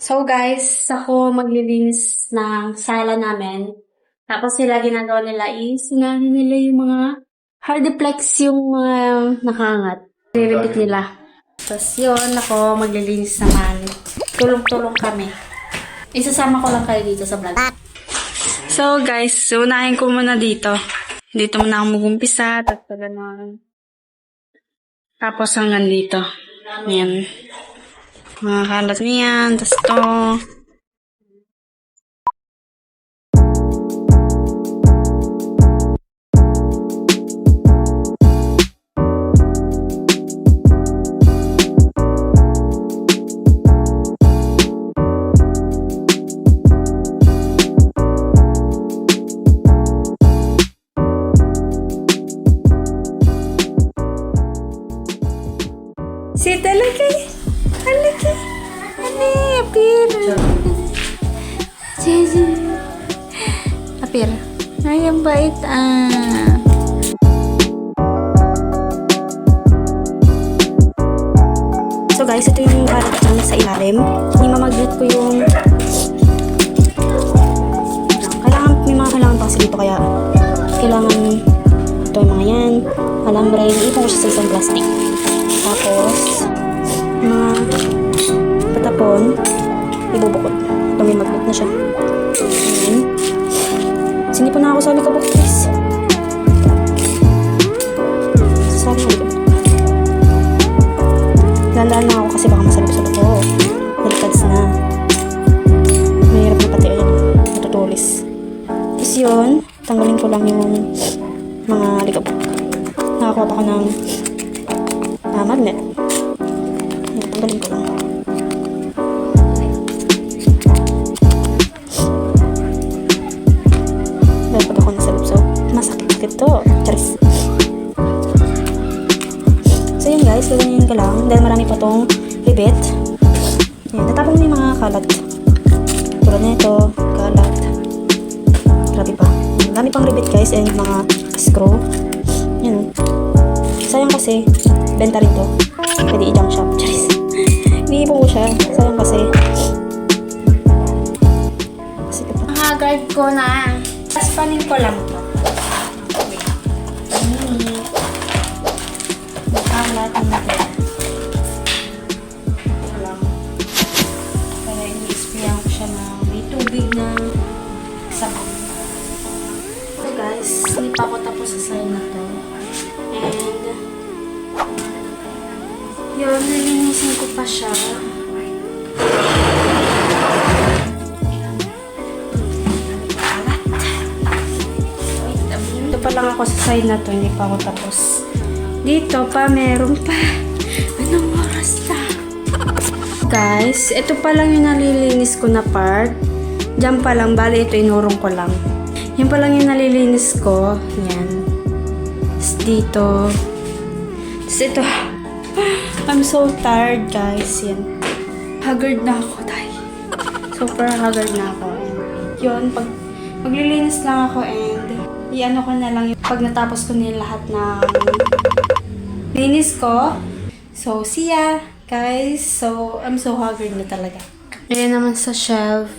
So guys, ako maglilinis ng sala namin. Tapos sila ginagawa nila is sinano nila yung mga hardiplex yung mga nakaangat. Nilipit nila. Tapos yun, ako maglilinis naman. Tulong-tulong kami. Isasama ko lang kayo dito sa vlog. So guys, unahin ko muna dito. Dito muna ako mag-umpisa. Tapos hanggang dito. Ayan. Mga kalat niyan. Tapos to. Si talagay. Talagay. Ano, apir. Sisi. Apir. Ay, ang bait So guys, ito yung karat dyan sa ilalim. Imamagnet ko yung may mga kailangan pa kasi dito kaya kailangan ito yung mga yan. Alambre, iipon ko siya sa isang plastic. Tapos, mga patapon, ibubukod. Ito may magnet na siya. Ayan. Sinipon na ako sa likabok, guys. Saan na likabok? Landaan na ako kasi baka masalap-salap ko. Nalikads na. Mahirap na pati ayan. Matutulis. Tapos yun, tanggalin ko lang yung mga likabok. Nakakuha pa ko ng magnet. Tanggalin ko lang. Dahil pag ako nasa lupso, masakit to. Charis. So yun guys, ganyan ka lang. Dahil marami pa tong ribet. Yan, natapon mo yung mga kalat. Tulad na ito, kalat. Grabe pa. Dami pang ribet guys and mga screw. Yan. Sayang kasi, benta rin to. Pwede i-junk shop. Charis. Iniipon ko siya. Sayang kasi. Mahagard ko na. Tapos panin ko lang to. Makalat natin. Ito lang. Kaya i-sprayan ko siya na may tubig na sabon. So guys, hindi pa ako tapos sa side na to. And yun, nalinisin ko pa siya. Ito pa lang ako sa side na to, hindi pa ako tapos. Dito pa, meron pa. Anong oras na? Guys, ito pa lang yung nalilinis ko na part. Diyan pa lang, bali ito inurong ko lang. Yan pa lang yung nalilinis ko. Yan. Tapos dito. Tapos ito. I'm so tired guys. Yan. Haggard na ako tayo. Super haggard na ako. Yun, pag maglilinis lang ako and i-ano ko na lang yung pag natapos ko nila lahat ng linis ko. So, see ya guys. So, I'm so haggard na talaga. Ayan naman sa shelf.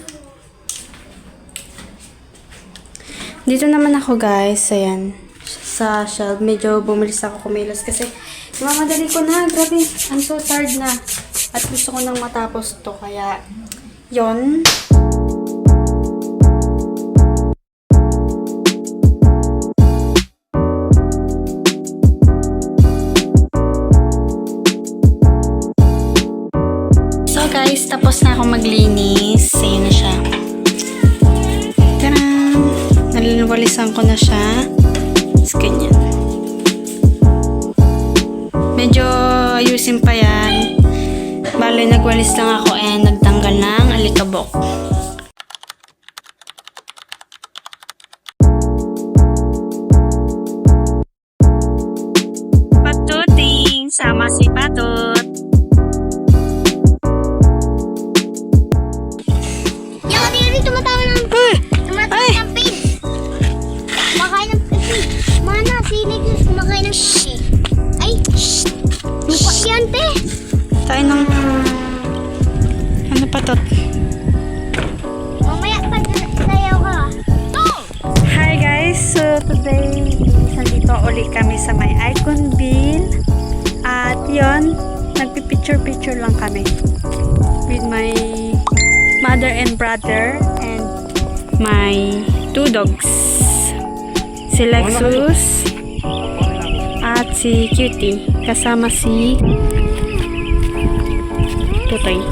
Dito naman ako guys. Ayan. Sa shelf. Medyo bumilis ako kumilos kasi mamadali ko na. Grabe. I'm so tired na. At gusto ko nang matapos to. Kaya, yon. So guys, tapos na ako maglinis. Ayun na siya. Tadaan! Naliliwalisan ko na siya. Tapos ganyan. Medyo ayusin pa yan. Bale, nagwalis lang ako and nagtanggal ng alikabok. Patuting! Sama si Patut! Yung hindi tumatawa ng pin! Kumakain ng pin! Mana, sinig yung kumakain ng pin! Ay! Lupa yan, te! Tayo ng... Ano pa to? uli kami sa may Iconville. At yon, nagpipicture-picture lang kami with my mother and brother and my 2 dogs. Si Lexus at si Cutie. Kasama si Tutoy.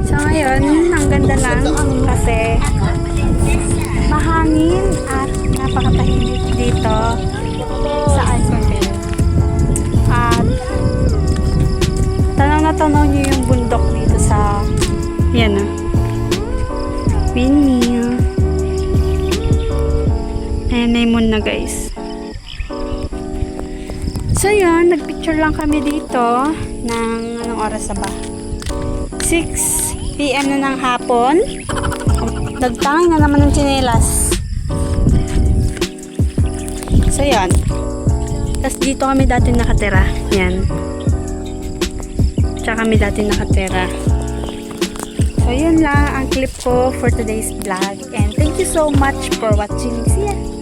So ngayon, ang ganda lang kasi mahangin at napakatahimik dito sa Iconville. At tanaw na tanaw nyo yung bundok dito sa yan windmill. Ayan na yung moon na guys. So yun, nagpicture lang kami dito ng anong oras na ba? 6 PM na ng hapon. Nagtangay na naman ng tsinelas. So yun. Tapos dito kami dati nakatira. Yan. Tsaka kami dati nakatira. So yun lang ang clip ko for today's vlog. And thank you so much for watching. See ya!